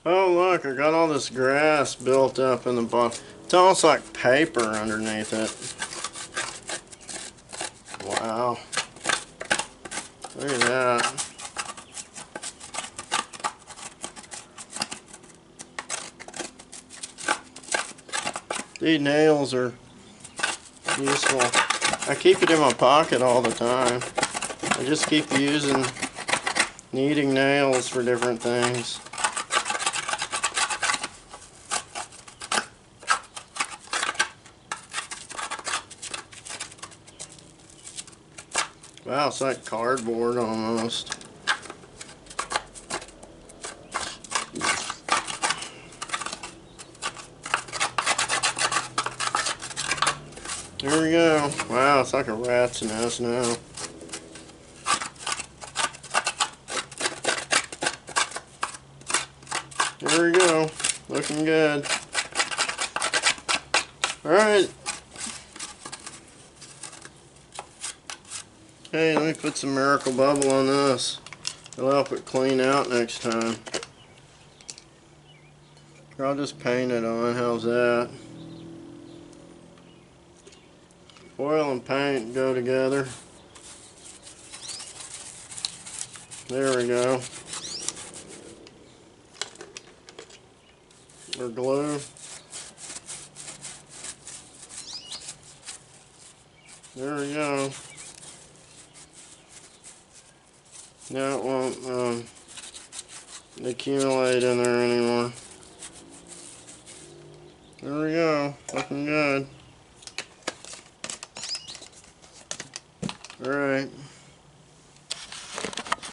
Oh look, I got all this grass built up in the bottom. It's almost like paper underneath it. Wow. Look at that. These nails are useful. I keep it in my pocket all the time. I just keep using kneading nails for different things. Wow, it's like cardboard almost. There we go. Wow, it's like a rat's nest now. There we go. Looking good. Alright. Hey, let me put some Miracle Bubble on this. It'll help it clean out next time. Or I'll just paint it on. How's that? Oil and paint go together. There we go. Or glue. There we go. Now it won't accumulate in there anymore. There we go. Looking good. Alright.